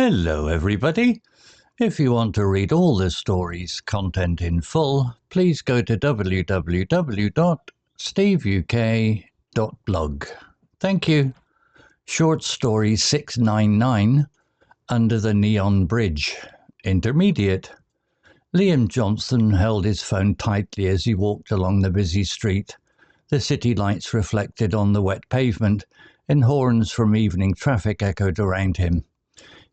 Hello everybody. If you want to read all the story's content in full, please go to www.steveuk.blog. Thank you. Short story 699, Under the Neon Bridge. Intermediate. Liam Johnson held his phone tightly as he walked along the busy street. The city lights reflected on the wet pavement, and horns from evening traffic echoed around him.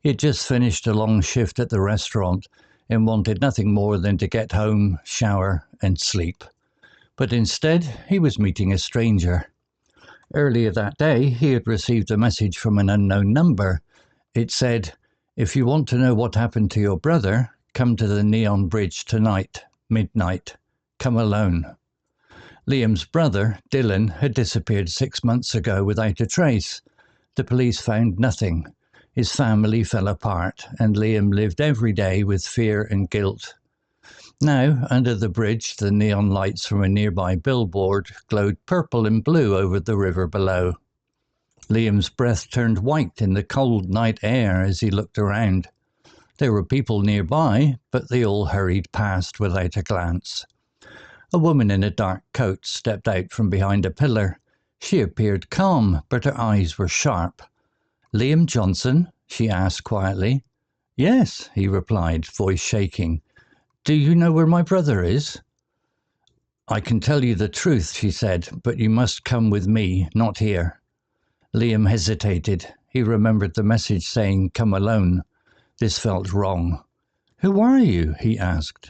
He had just finished a long shift at the restaurant and wanted nothing more than to get home, shower, and sleep. But instead, he was meeting a stranger. Earlier that day, he had received a message from an unknown number. It said, "If you want to know what happened to your brother, come to the Neon Bridge tonight, midnight. Come alone." Liam's brother, Dylan, had disappeared 6 months ago without a trace. The police found nothing. His family fell apart, and Liam lived every day with fear and guilt. Now, under the bridge, the neon lights from a nearby billboard glowed purple and blue over the river below. Liam's breath turned white in the cold night air as he looked around. There were people nearby, but they all hurried past without a glance. A woman in a dark coat stepped out from behind a pillar. She appeared calm, but her eyes were sharp. "Liam Johnson?" she asked quietly. "Yes," he replied, voice shaking. "Do you know where my brother is?" "I can tell you the truth," she said, "but you must come with me, not here." Liam hesitated. He remembered the message saying, "Come alone." This felt wrong. "Who are you?" he asked.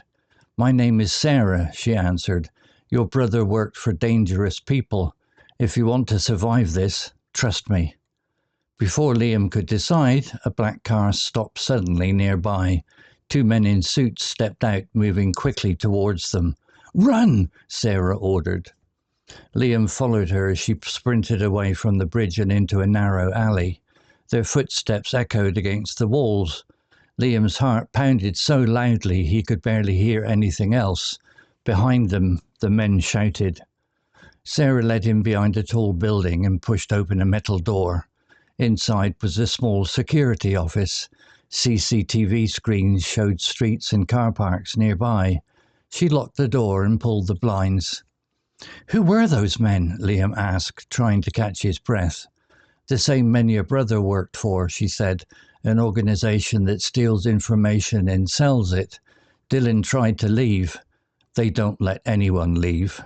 "My name is Sarah," she answered. "Your brother worked for dangerous people. If you want to survive this, trust me." Before Liam could decide, a black car stopped suddenly nearby. 2 men in suits stepped out, moving quickly towards them. "Run!" Sarah ordered. Liam followed her as she sprinted away from the bridge and into a narrow alley. Their footsteps echoed against the walls. Liam's heart pounded so loudly he could barely hear anything else. Behind them, the men shouted. Sarah led him behind a tall building and pushed open a metal door. Inside was a small security office. CCTV screens showed streets and car parks nearby. She locked the door and pulled the blinds. "Who were those men?" Liam asked, trying to catch his breath. "The same men your brother worked for," she said, "an organization that steals information and sells it. Dylan tried to leave. They don't let anyone leave."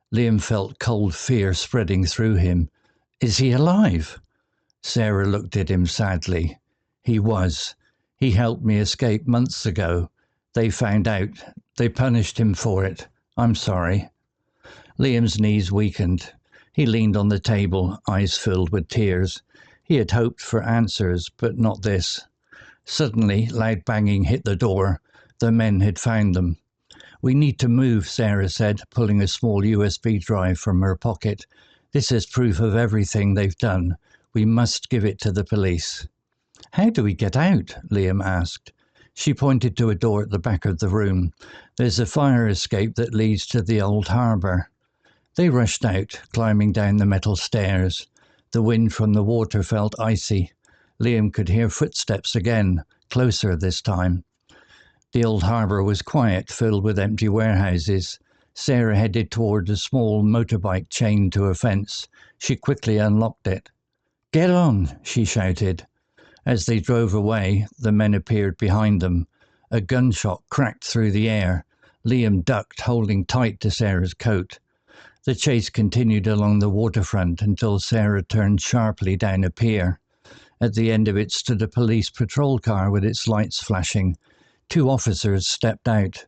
Liam felt cold fear spreading through him. "Is he alive?" Sarah looked at him sadly. "He was. He helped me escape months ago. They found out. They punished him for it. I'm sorry." Liam's knees weakened. He leaned on the table, eyes filled with tears. He had hoped for answers, but not this. Suddenly, loud banging hit the door. The men had found them. "We need to move," Sarah said, pulling a small USB drive from her pocket. "This is proof of everything they've done. We must give it to the police." "How do we get out?" Liam asked. She pointed to a door at the back of the room. "There's a fire escape that leads to the old harbour." They rushed out, climbing down the metal stairs. The wind from the water felt icy. Liam could hear footsteps again, closer this time. The old harbour was quiet, filled with empty warehouses. Sarah headed toward a small motorbike chained to a fence. She quickly unlocked it. "Get on!" she shouted. As they drove away, the men appeared behind them. A gunshot cracked through the air. Liam ducked, holding tight to Sarah's coat. The chase continued along the waterfront until Sarah turned sharply down a pier. At the end of it stood a police patrol car with its lights flashing. 2 officers stepped out.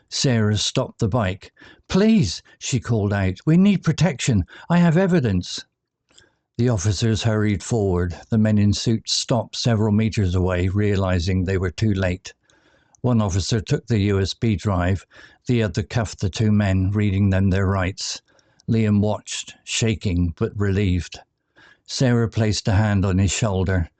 Sarah stopped the bike. "Please," she called out, "we need protection. I have evidence." The officers hurried forward. The men in suits stopped several meters away, realizing they were too late. One officer took the USB drive. The other cuffed the 2 men, reading them their rights. Liam watched, shaking but relieved. Sarah placed a hand on his shoulder.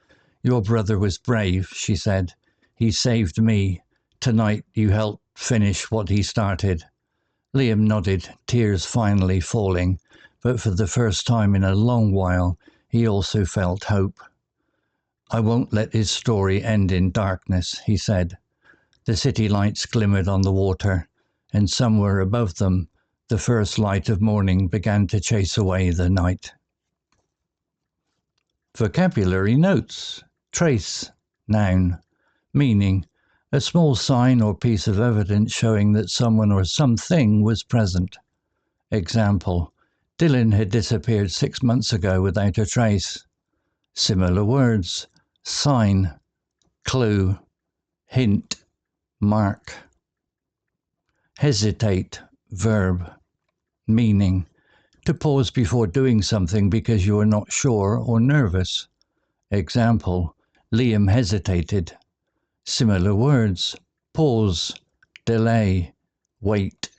"Your brother was brave," she said. "He saved me. Tonight you helped finish what he started." Liam nodded, tears finally falling. But for the first time in a long while, he also felt hope. I won't let his story end in darkness, he said. The city lights glimmered on the water, and somewhere above them, the first light of morning began to chase away the night. Vocabulary notes. Trace, noun. Meaning, a small sign or piece of evidence showing that someone or something was present. Example, Dylan had disappeared 6 months ago without a trace. Similar words, sign, clue, hint, mark. Hesitate, verb. Meaning, to pause before doing something because you are not sure or nervous. Example, Liam hesitated. Similar words, pause, delay, wait,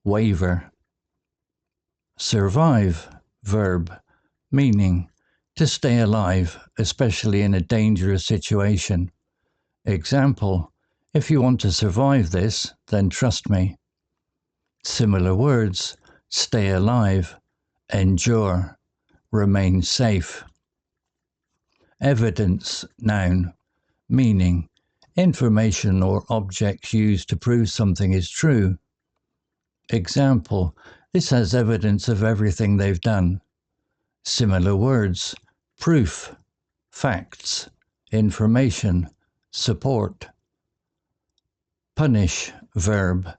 waver. Survive, verb. Meaning, to stay alive, especially in a dangerous situation. Example, if you want to survive this, then trust me. Similar words, stay alive, endure, remain safe. Evidence, noun. Meaning, information or objects used to prove something is true. Example, this has evidence of everything they've done. Similar words, proof, facts, information, support. Punish, verb,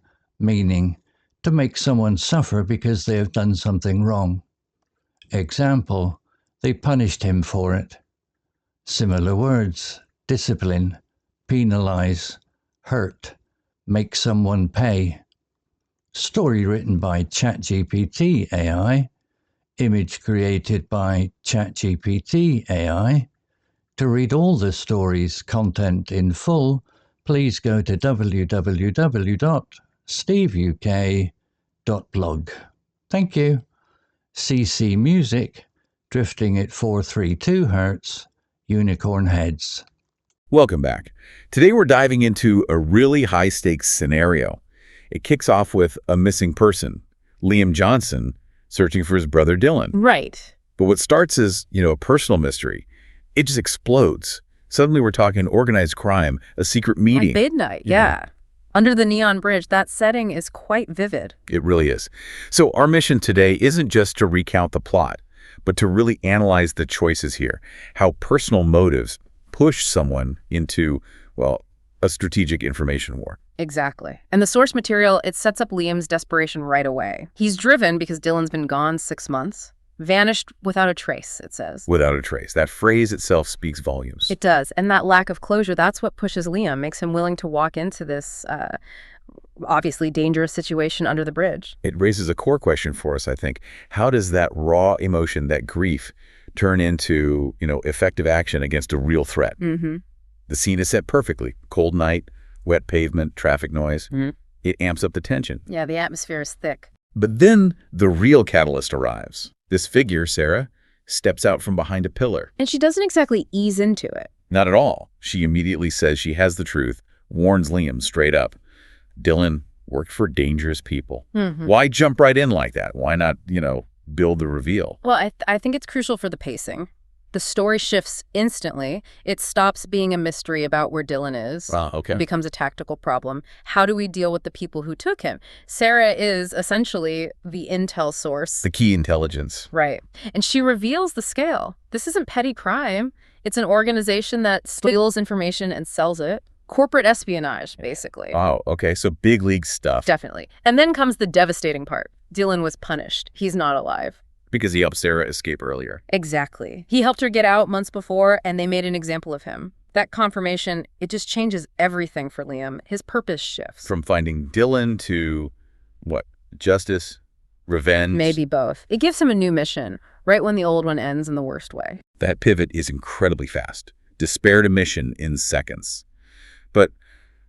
meaning, to make someone suffer because they have done something wrong. Example, they punished him for it. Similar words, discipline, penalize, hurt, make someone pay. Story written by ChatGPT AI. Image created by ChatGPT AI. To read all the story's content in full, please go to www.steveuk.blog. Thank you. CC Music, drifting at 432 Hz, Unicorn Heads. Welcome back. Today we're diving into a really high-stakes scenario. It kicks off with a missing person, Liam Johnson, searching for his brother Dylan. Right. But what starts as, a personal mystery, it just explodes. Suddenly we're talking organized crime, a secret meeting. At midnight, yeah. Under the neon bridge, that setting is quite vivid. It really is. So our mission today isn't just to recount the plot, but to really analyze the choices here, how personal motives push someone into, a strategic information war. Exactly. And the source material, it sets up Liam's desperation right away. He's driven because Dylan's been gone 6 months. Vanished without a trace, it says. Without a trace. That phrase itself speaks volumes. It does. And that lack of closure, that's what pushes Liam, makes him willing to walk into this obviously dangerous situation under the bridge. It raises a core question for us, I think. How does that raw emotion, that grief, turn into, effective action against a real threat? Mm-hmm. The scene is set perfectly. Cold night, wet pavement, traffic noise. Mm-hmm. It amps up the tension. Yeah, the atmosphere is thick. But then the real catalyst arrives. This figure, Sarah, steps out from behind a pillar. And she doesn't exactly ease into it. Not at all. She immediately says she has the truth, warns Liam straight up. Dylan worked for dangerous people. Mm-hmm. Why jump right in like that? Why not, build the reveal? Well, I think it's crucial for the pacing. The story shifts instantly. It stops being a mystery about where Dylan is. Okay. It becomes a tactical problem. How do we deal with the people who took him? Sarah is essentially the intel source. The key intelligence. Right. And she reveals the scale. This isn't petty crime. It's an organization that steals information and sells it. Corporate espionage, basically. Oh, okay. So big league stuff. Definitely. And then comes the devastating part. Dylan was punished. He's not alive. Because he helped Sarah escape earlier. Exactly. He helped her get out months before, and they made an example of him. That confirmation, it just changes everything for Liam. His purpose shifts. From finding Dylan to, justice, revenge? Maybe both. It gives him a new mission, right when the old one ends in the worst way. That pivot is incredibly fast. Despair to mission in seconds. But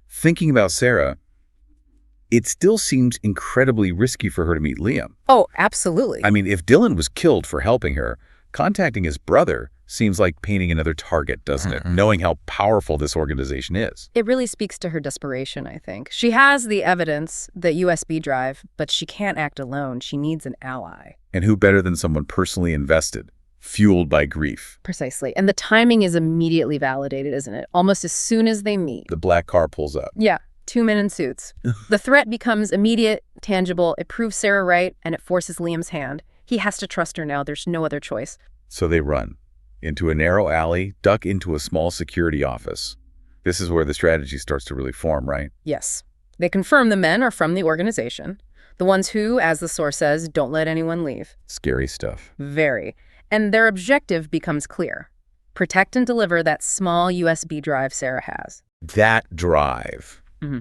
thinking about Sarah, it still seems incredibly risky for her to meet Liam. Oh, absolutely. I mean, if Dylan was killed for helping her, contacting his brother seems like painting another target, doesn't it? Knowing how powerful this organization is. It really speaks to her desperation, I think. She has the evidence, the USB drive, but she can't act alone. She needs an ally. And who better than someone personally invested, fueled by grief. Precisely. And the timing is immediately validated, isn't it? Almost as soon as they meet. The black car pulls up. Yeah. 2 men in suits. The threat becomes immediate, tangible. It proves Sarah right, and it forces Liam's hand. He has to trust her now. There's no other choice. So they run into a narrow alley, duck into a small security office. This is where the strategy starts to really form, right? Yes. They confirm the men are from the organization. The ones who, as the source says, don't let anyone leave. Scary stuff. Very. And their objective becomes clear. Protect and deliver that small USB drive Sarah has. That drive. Mm-hmm.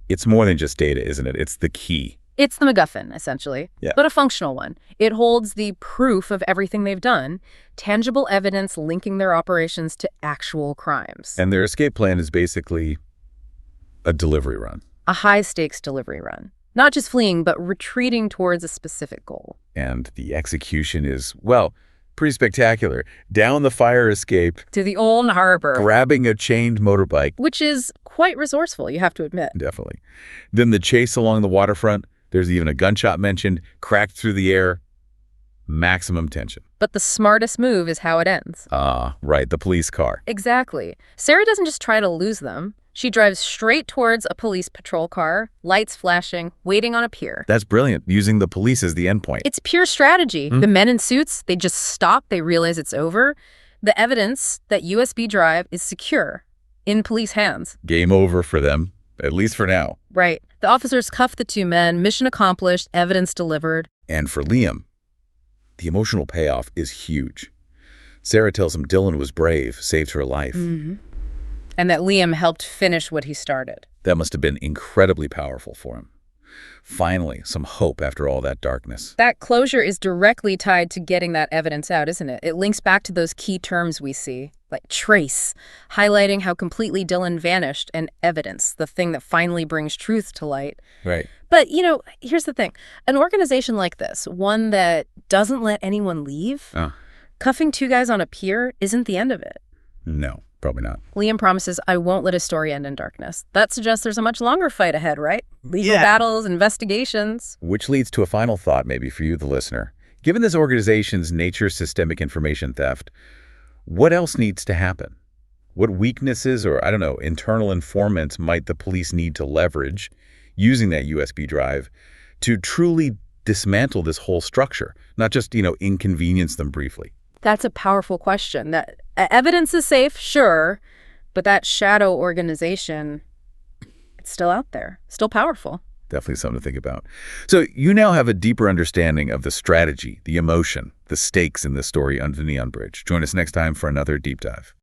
It's more than just data, isn't it? It's the key. It's the MacGuffin, essentially, Yeah. but a functional one. It holds the proof of everything they've done, tangible evidence linking their operations to actual crimes. And their escape plan is basically a delivery run. A high-stakes delivery run. Not just fleeing, but retreating towards a specific goal. And the execution is, well, pretty spectacular. Down the fire escape, To the old harbor. grabbing a chained motorbike. Which is quite resourceful, you have to admit. Definitely. Then the chase along the waterfront. There's even a gunshot mentioned, cracked through the air. Maximum tension. But the smartest move is how it ends. Ah, right, the police car. Exactly. Sarah doesn't just try to lose them. She drives straight towards a police patrol car, lights flashing, waiting on a pier. That's brilliant, using the police as the endpoint. It's pure strategy. The men in suits, they just stop, they realize it's over. The evidence that USB drive is secure in police hands. Game over for them, at least for now. Right. The officers cuff the 2 men, mission accomplished, evidence delivered. And for Liam, the emotional payoff is huge. Sarah tells him Dylan was brave, saved her life. And that Liam helped finish what he started. That must have been incredibly powerful for him. Finally, some hope after all that darkness. That closure is directly tied to getting that evidence out, isn't it? It links back to those key terms we see, like trace, highlighting how completely Dylan vanished, and evidence, the thing that finally brings truth to light. Right. But, here's the thing. An organization like this, one that doesn't let anyone leave, cuffing 2 guys on a pier isn't the end of it. No, probably not. Liam promises, I won't let his story end in darkness. That suggests there's a much longer fight ahead, right? Legal battles, investigations. Which leads to a final thought maybe for you, the listener. Given this organization's nature of systemic information theft, what else needs to happen? What weaknesses or, internal informants might the police need to leverage using that USB drive to truly dismantle this whole structure, not just, inconvenience them briefly? That's a powerful question. That evidence is safe, sure, but that shadow organization, it's still out there, still powerful. Definitely something to think about. So you now have a deeper understanding of the strategy, the emotion, the stakes in this story under the Neon Bridge. Join us next time for another deep dive.